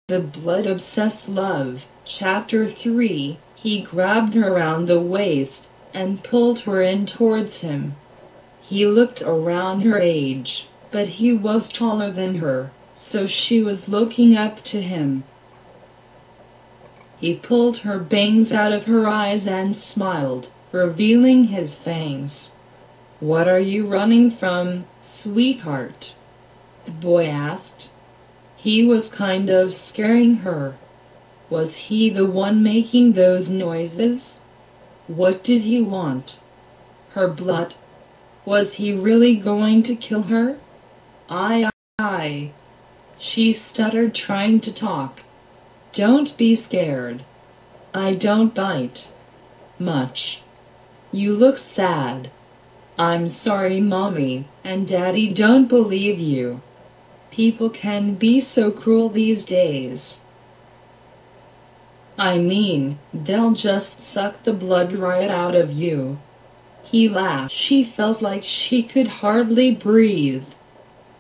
The Blood-Obsessed Love, Chapter 3. He grabbed her around the waist and pulled her in towards him. He looked around her age, but he was taller than her, so she was looking up to him. He pulled her bangs out of her eyes and smiled, revealing his fangs. "What are you running from, sweetheart?" the boy asked. He was kind of scaring her. Was he the one making those noises? What did he want? Her blood? Was he really going to kill her? I. She stuttered, trying to talk. "Don't be scared. I don't bite much. You look sad." "I'm sorry Mommy and Daddy don't believe you. People can be so cruel these days. I mean, they'll just suck the blood right out of you." He laughed. She felt like she could hardly breathe.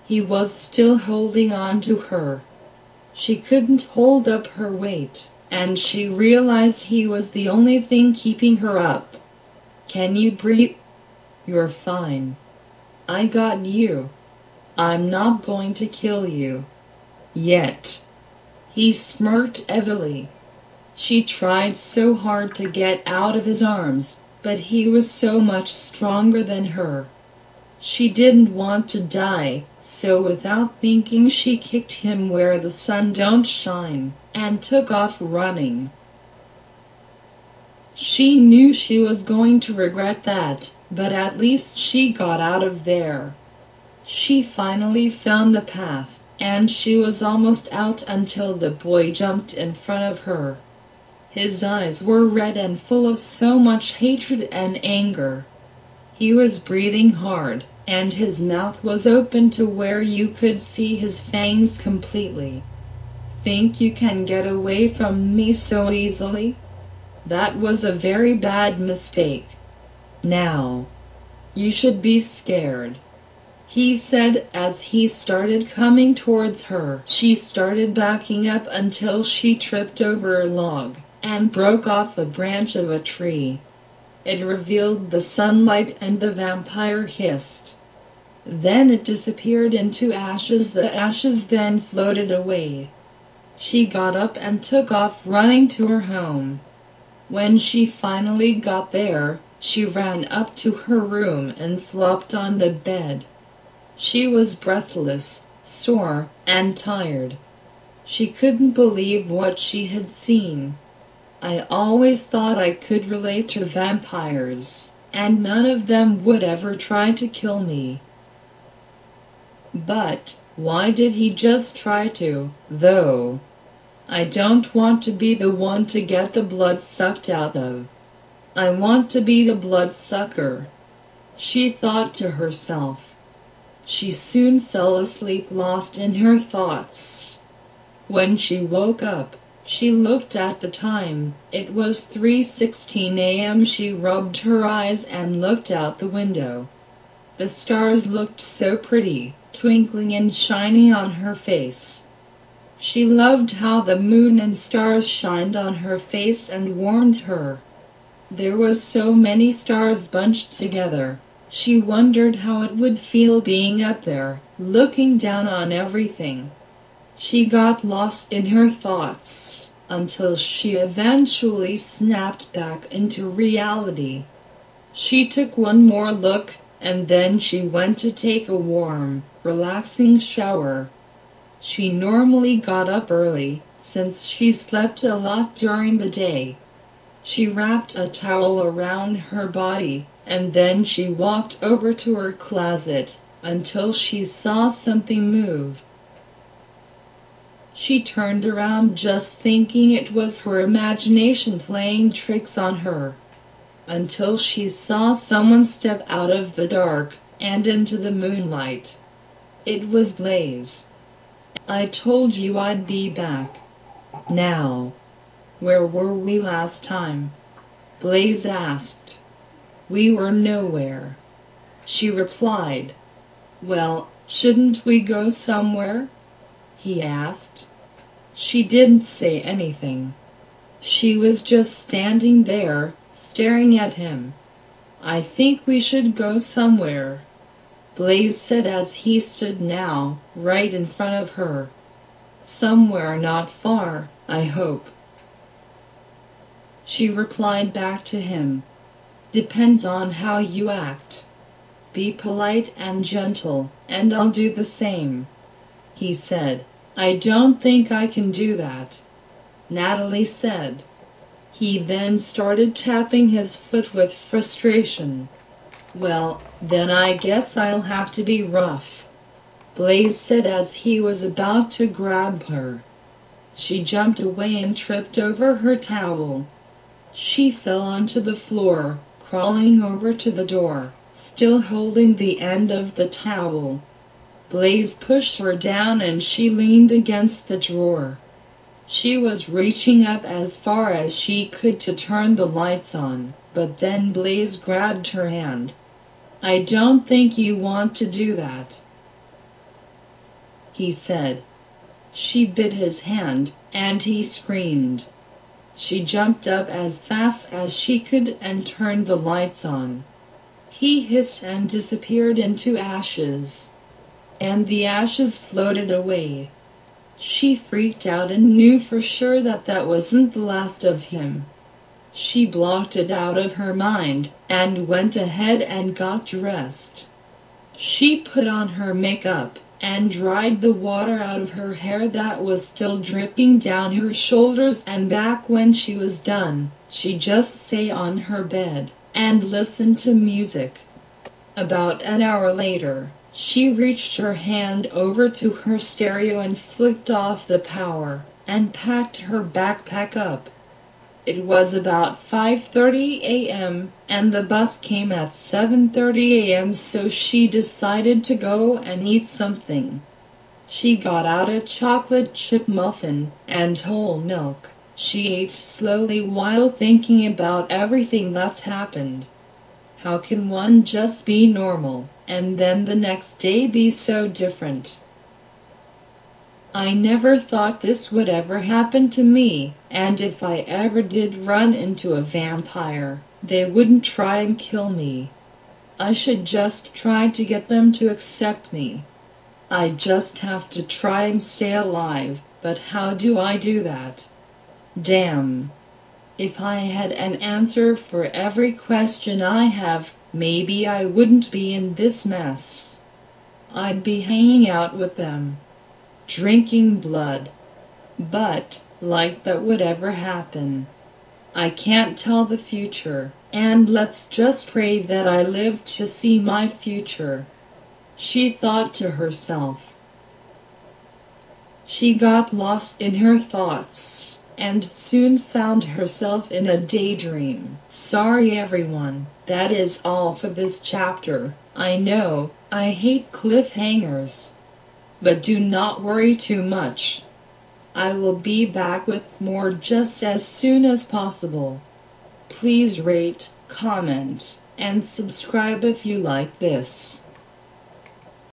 He was still holding on to her. She couldn't hold up her weight, and she realized he was the only thing keeping her up. "Can you breathe?" "You're fine. I got you. I'm not going to kill you. Yet." He smirked heavily. She tried so hard to get out of his arms, but he was so much stronger than her. She didn't want to die, so without thinking she kicked him where the sun don't shine, and took off running. She knew she was going to regret that, but at least she got out of there. She finally found the path, and she was almost out until the boy jumped in front of her. His eyes were red and full of so much hatred and anger. He was breathing hard, and his mouth was open to where you could see his fangs completely. "Think you can get away from me so easily? That was a very bad mistake. Now, you should be scared," he said as he started coming towards her. She started backing up until she tripped over a log and broke off a branch of a tree. It revealed the sunlight and the vampire hissed. Then it disappeared into ashes. The ashes then floated away. She got up and took off running to her home. When she finally got there, she ran up to her room and flopped on the bed. She was breathless, sore, and tired. She couldn't believe what she had seen. "I always thought I could relate to vampires, and none of them would ever try to kill me. But why did he just try to, though? I don't want to be the one to get the blood sucked out of. I want to be the bloodsucker," she thought to herself. She soon fell asleep, lost in her thoughts. When she woke up, she looked at the time. It was 3:16 a.m. She rubbed her eyes and looked out the window. The stars looked so pretty, twinkling and shining on her face. She loved how the moon and stars shined on her face and warmed her. There was so many stars bunched together. She wondered how it would feel being up there, looking down on everything. She got lost in her thoughts until she eventually snapped back into reality. She took one more look, and then she went to take a warm, relaxing shower. She normally got up early, since she slept a lot during the day. She wrapped a towel around her body, and then she walked over to her closet until she saw something move. She turned around, just thinking it was her imagination playing tricks on her, until she saw someone step out of the dark and into the moonlight. It was Blaze. "I told you I'd be back." "Now, where were we last time?" Blaze asked. "We were nowhere," she replied. "Well, shouldn't we go somewhere?" he asked. She didn't say anything. She was just standing there, staring at him. "I think we should go somewhere," Blaze said as he stood now, right in front of her. "Somewhere not far, I hope." She replied back to him. "Depends on how you act. Be polite and gentle, and I'll do the same," he said. "I don't think I can do that," Natalie said. He then started tapping his foot with frustration. "Well, then I guess I'll have to be rough," Blaze said as he was about to grab her. She jumped away and tripped over her towel. She fell onto the floor, crawling over to the door, still holding the end of the towel. Blaze pushed her down and she leaned against the drawer. She was reaching up as far as she could to turn the lights on, but then Blaze grabbed her hand. "I don't think you want to do that," he said. She bit his hand, and he screamed. She jumped up as fast as she could and turned the lights on. He hissed and disappeared into ashes, and the ashes floated away. She freaked out and knew for sure that that wasn't the last of him. She blocked it out of her mind and went ahead and got dressed. She put on her makeup and dried the water out of her hair that was still dripping down her shoulders and back. When she was done, she just sat on her bed and listened to music. About an hour later, she reached her hand over to her stereo and flicked off the power and packed her backpack up. It was about 5:30 a.m. and the bus came at 7:30 a.m., so she decided to go and eat something. She got out a chocolate chip muffin and whole milk. She ate slowly while thinking about everything that's happened. How can one just be normal, and then the next day be so different? "I never thought this would ever happen to me, and if I ever did run into a vampire, they wouldn't try and kill me. I should just try to get them to accept me. I just have to try and stay alive, but how do I do that? Damn. If I had an answer for every question I have, maybe I wouldn't be in this mess. I'd be hanging out with them, drinking blood. But, like that would ever happen. I can't tell the future, and let's just pray that I live to see my future," she thought to herself. She got lost in her thoughts, and soon found herself in a daydream. Sorry everyone, that is all for this chapter. I know, I hate cliffhangers. But do not worry too much. I will be back with more just as soon as possible. Please rate, comment, and subscribe if you like this.